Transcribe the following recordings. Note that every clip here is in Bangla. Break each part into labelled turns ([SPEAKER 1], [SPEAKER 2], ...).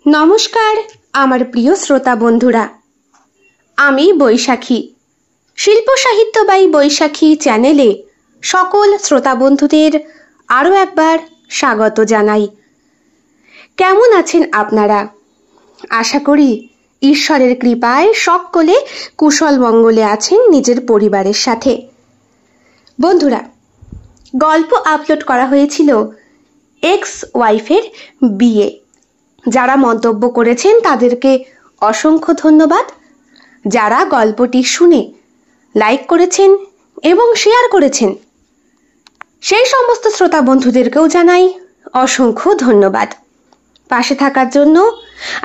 [SPEAKER 1] নমস্কার আমার প্রিয় শ্রোতা বন্ধুরা, আমি বৈশাখী। শিল্প সাহিত্য বাই বৈশাখী চ্যানেলে সকল শ্রোতা বন্ধুদের আরও একবার স্বাগত জানাই। কেমন আছেন আপনারা? আশা করি ঈশ্বরের কৃপায় সকলে কুশল মঙ্গলে আছেন নিজের পরিবারের সাথে। বন্ধুরা, গল্প আপলোড করা হয়েছিল এক্স ওয়াইফের বিয়ে। যারা মন্তব্য করেছেন তাদেরকে অসংখ্য ধন্যবাদ। যারা গল্পটি শুনে লাইক করেছেন এবং শেয়ার করেছেন সেই সমস্ত শ্রোতা বন্ধুদেরকেও জানাই অসংখ্য ধন্যবাদ পাশে থাকার জন্য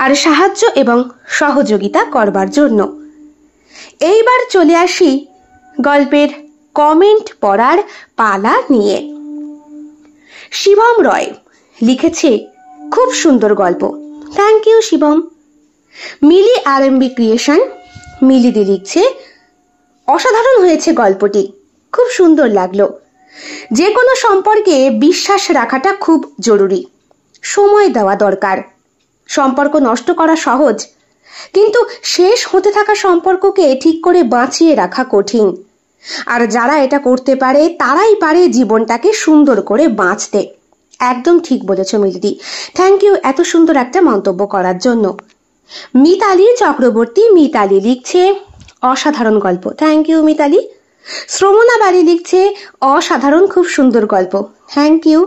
[SPEAKER 1] আর সাহায্য এবং সহযোগিতা করবার জন্য। এইবার চলে আসি গল্পের কমেন্ট পড়ার পালা নিয়ে। শিবম রয় লিখেছে খুব সুন্দর গল্প। Thank you Shivam. Mili RMB creation মিলিদি লিখছে অসাধারণ হয়েছে গল্পটি, খুব সুন্দর লাগলো। যে কোনো সম্পর্কে বিশ্বাস রাখাটা খুব জরুরি, সময় দেওয়া দরকার। সম্পর্ক নষ্ট করা সহজ, কিন্তু শেষ হতে থাকা সম্পর্ককে ঠিক করে বাঁচিয়ে রাখা কঠিন। আর যারা এটা করতে পারে তারাই পারে জীবনটাকে সুন্দর করে বাঁচতে। একদম ঠিক বলেছ মিলিদি, থ্যাংক ইউ এত সুন্দর একটা মন্তব্য করার জন্য। মিতালি চক্রবর্তী মিতালি লিখছে অসাধারণ গল্প। Thank you Mitali. শ্রমণা বাড়ি লিখছে অসাধারণ, খুব সুন্দর গল্প। Thank you.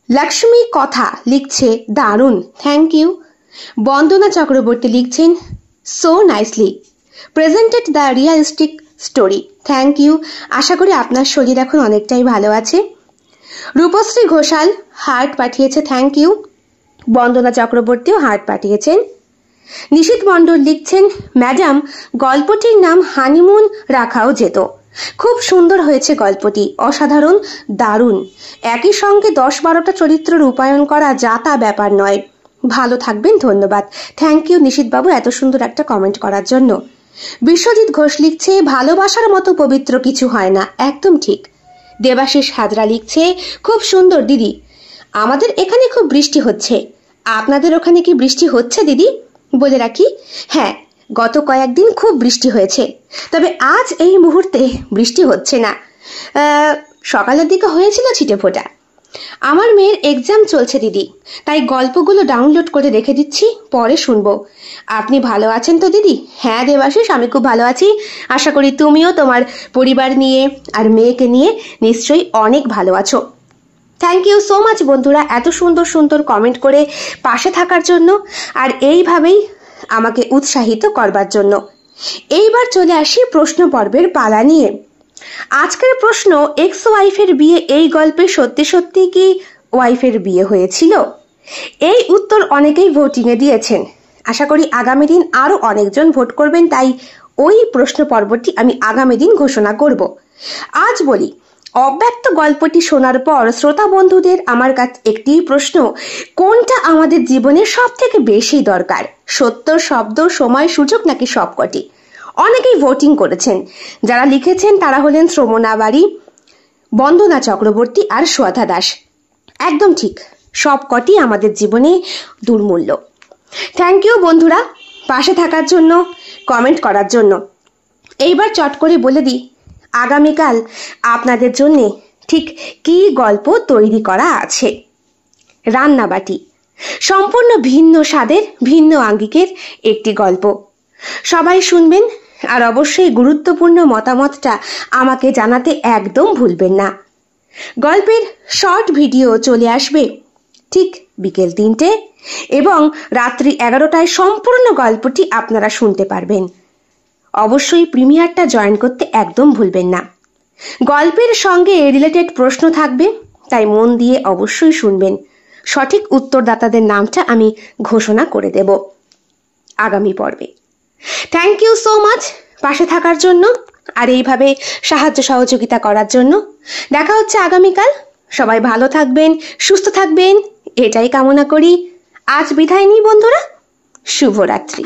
[SPEAKER 1] লক্ষ্মী কথা লিখছে দারুণ। Thank you. বন্দনা চক্রবর্তী লিখছেন so nicely presented the realistic story. Thank you. আশা করি আপনার শরীর এখন অনেকটাই ভালো আছে। রূপশ্রী ঘোষাল হার্ট পাঠিয়েছে। Thank you. বন্দনা চক্রবর্তীও হার্ট পাঠিয়েছেন। নিশীত মণ্ডল লিখছেন ম্যাডাম গল্পটির নাম হানিমুন রাখাও যেত। খুব সুন্দর হয়েছে গল্পটি, অসাধারণ, দারুণ। একই সঙ্গে 10-12টা চরিত্র রূপায়ণ করা যা তা ব্যাপার নয়। ভালো থাকবেন, ধন্যবাদ। থ্যাংক ইউ নিশীতবাবু এত সুন্দর একটা কমেন্ট করার জন্য। বিশ্বজিৎ ঘোষ লিখছে ভালোবাসার মতো পবিত্র কিছু হয় না। একদম ঠিক। দেবাশিস হাজরা লিখছে খুব সুন্দর দিদি, আমাদের এখানে খুব বৃষ্টি হচ্ছে। আপনাদের ওখানে কি বৃষ্টি হচ্ছে দিদি? বলে রাখি, হ্যাঁ, গত কয়েকদিন খুব বৃষ্টি হয়েছে, তবে আজ এই মুহূর্তে বৃষ্টি হচ্ছে না। সকালের দিকে হয়েছিল ছিটে ফোটা। আমার মেয়ের এক্সাম চলছে দিদি, তাই গল্পগুলো ডাউনলোড করে রেখে দিচ্ছি, পরে শুনবো। আপনি ভালো আছেন তো দিদি? হ্যাঁ দেবাশিস, আমি খুব ভালো আছি। আশা করি তুমিও তোমার পরিবার নিয়ে আর মেয়েকে নিয়ে নিশ্চয়ই অনেক ভালো আছো। থ্যাংক ইউ সো মাচ বন্ধুরা এত সুন্দর সুন্দর কমেন্ট করে পাশে থাকার জন্য আর এইভাবেই আমাকে উৎসাহিত করবার জন্য। এইবার চলে আসি প্রশ্ন পর্বের পালা নিয়ে। আজকের প্রশ্ন, এক্স ওয়াইফের বিয়ে এই গল্পে সত্যি সত্যি কি ওয়াইফের বিয়ে হয়েছিল? এই উত্তর অনেকেই ভোটিংয়ে দিয়েছেন। আশা করি আগামী দিন আরো অনেকজন ভোট করবেন, তাই ওই প্রশ্ন পর্বটি আমি আগামী দিন ঘোষণা করব। আজ বলি, অব্যক্ত গল্পটি শোনার পর শ্রোতা বন্ধুদের আমার কাছে একটি প্রশ্ন, কোনটা আমাদের জীবনে সব থেকে বেশি দরকার? সত্য, শব্দ, সময়, সুযোগ নাকি সবকটি? অনেকেই ভোটিং করেছেন। যারা লিখেছেন তারা হলেন শ্রমণা বাড়ি, বন্দনা চক্রবর্তী আর সোয়াধা দাস। একদম ঠিক, সবকটি আমাদের জীবনে দুর্মূল্য। থ্যাংক ইউ বন্ধুরা পাশে থাকার জন্য, কমেন্ট করার জন্য। এইবার চট করে বলে দিই আগামীকাল আপনাদের জন্য ঠিক কি গল্প তৈরি করা আছে। রান্নাবাটি, সম্পূর্ণ ভিন্ন স্বাদের, ভিন্ন আঙ্গিকের একটি গল্প। সবাই শুনবেন আর অবশ্যই গুরুত্বপূর্ণ মতামতটা আমাকে জানাতে একদম ভুলবেন না। গল্পের শর্ট ভিডিও চলে আসবে ঠিক বিকেল 3টে এবং রাত্রি 11টায় সম্পূর্ণ গল্পটি আপনারা শুনতে পারবেন। অবশ্যই প্রিমিয়ারটা জয়েন করতে একদম ভুলবেন না। গল্পের সঙ্গে রিলেটেড প্রশ্ন থাকবে, তাই মন দিয়ে অবশ্যই শুনবেন। সঠিক উত্তরদাতাদের নামটা আমি ঘোষণা করে দেব আগামী পর্বে। থ্যাংক ইউ সো মাচ পাশে থাকার জন্য আর এইভাবে সাহায্য সহযোগিতা করার জন্য। দেখা হচ্ছে আগামীকাল। সবাই ভালো থাকবেন, সুস্থ থাকবেন, এটাই কামনা করি। আজ বিদায় নিই বন্ধুরা, শুভরাত্রি।